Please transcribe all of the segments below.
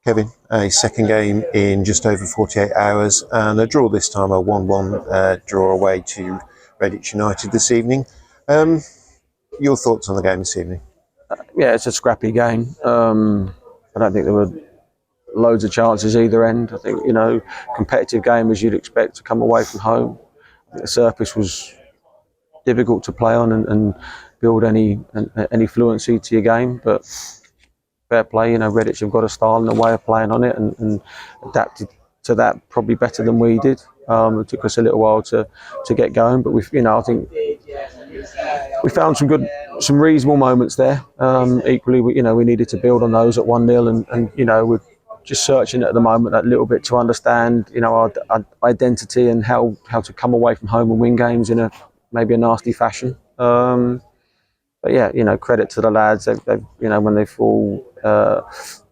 Kevin, a second game in just over 48 hours and a draw this time, a 1-1 draw away to Redditch United this evening. Your thoughts on the game this evening? Yeah, it's a scrappy game. I don't think there were loads of chances either end. I think, competitive game as you'd expect to come away from home. I think the surface was difficult to play on and build any fluency to your game, but fair play, Redditch have got a style and a way of playing on it and adapted to that probably better than we did. It took us a little while to get going, but I think we found some reasonable moments there. Equally, we needed to build on those at 1-0 and we're just searching at the moment that little bit to understand, our identity and how to come away from home and win games in maybe a nasty fashion. But yeah, credit to the lads. They've when they fall,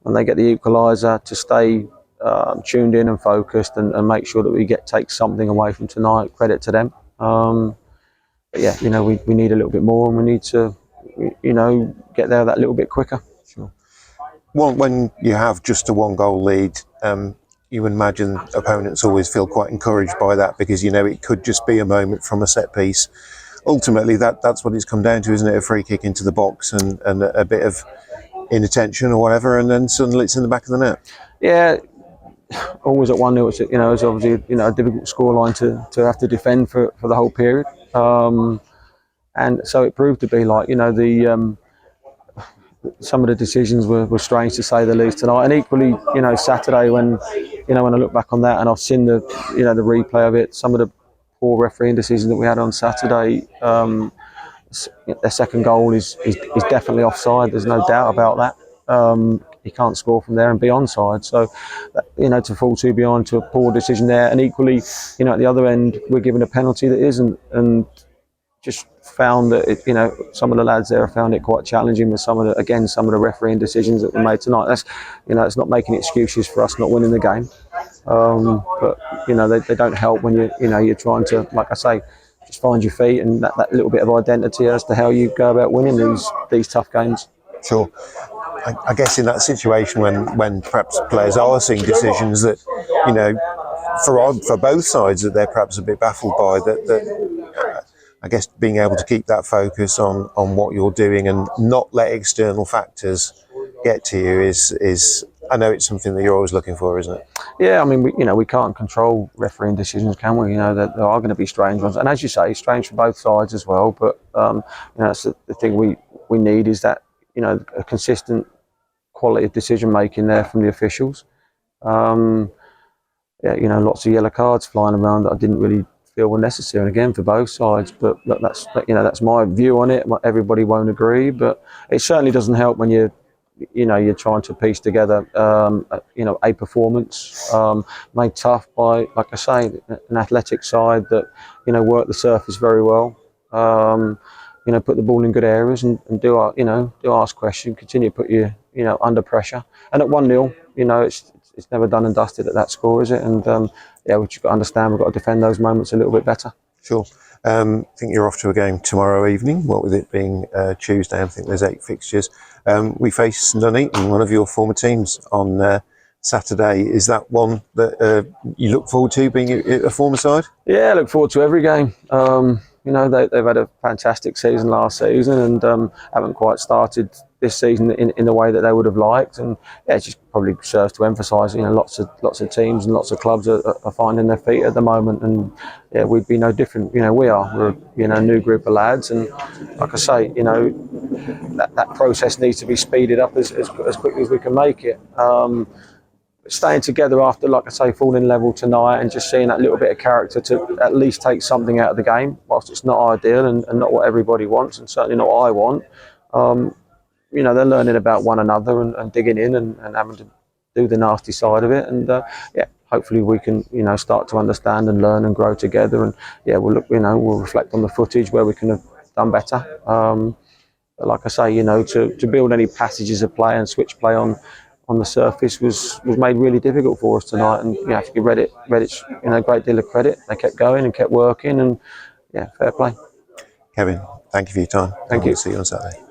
when they get the equaliser, to stay tuned in and focused and make sure that we take something away from tonight. Credit to them. But yeah, we need a little bit more, and we need to, get there that little bit quicker. Sure. When you have just a 1-goal lead, you would imagine opponents always feel quite encouraged by that, because it could just be a moment from a set piece. Ultimately, that's what it's come down to, isn't it? A free kick into the box and a bit of inattention or whatever, and then suddenly it's in the back of the net. Yeah, always at 1-0. It's obviously a difficult scoreline to have to defend for the whole period, and so it proved to be like some of the decisions were strange to say the least tonight, and equally Saturday when I look back on that and I've seen the replay of it, some of the poor refereeing decisions that we had on Saturday. Their second goal is definitely offside. There's no doubt about that. He can't score from there and be onside. So, to fall 2 behind to a poor decision there, and equally, at the other end, we're given a penalty that isn't, and just found that some of the lads there found it quite challenging with some of the refereeing decisions that were made tonight. That's it's not making excuses for us not winning the game, but they don't help when you're trying to, like I say, just find your feet and that little bit of identity as to how you go about winning these tough games. Sure. I guess in that situation when perhaps players are seeing decisions that for both sides that they're perhaps a bit baffled by, that I guess being able to keep that focus on what you're doing and not let external factors get to you is I know it's something that you're always looking for, isn't it? Yeah, I mean, we can't control refereeing decisions, can we? That there are going to be strange ones, and as you say, strange for both sides as well. But that's the thing we need, is that a consistent quality of decision making there from the officials. Lots of yellow cards flying around that I didn't really feel were necessary, and again for both sides. But that's my view on it. Everybody won't agree, but it certainly doesn't help when you're trying to piece together a performance made tough by, like I say, an athletic side that work the surface very well. Put the ball in good areas and do ask questions, continue to put you under pressure. And at 1-0, it's never done and dusted at that score, is it? And we've just got to understand we've got to defend those moments a little bit better. Sure. I think you're off to a game tomorrow evening. What with it being Tuesday, I think there's 8 fixtures. We face Nuneaton, one of your former teams, on Saturday. Is that one that you look forward to, being a former side? Yeah, I look forward to every game. They've had a fantastic season last season and haven't quite started this season in the way that they would have liked, and it just probably serves to emphasise lots of teams and lots of clubs are finding their feet at the moment, and we'd be no different. We're a new group of lads, and like I say, that process needs to be speeded up as quickly as we can make it. Staying together after, like I say, falling level tonight and just seeing that little bit of character to at least take something out of the game, whilst it's not ideal and not what everybody wants, and certainly not what I want. They're learning about one another and digging in and having to do the nasty side of it. And hopefully we can start to understand and learn and grow together. And we'll look, we'll reflect on the footage where we can have done better. But like I say, to build any passages of play and switch play on the surface was made really difficult for us tonight, and you have to give Redditch a great deal of credit. They kept going and kept working, and fair play. Kevin, thank you for your time. Thank you. See you on Saturday.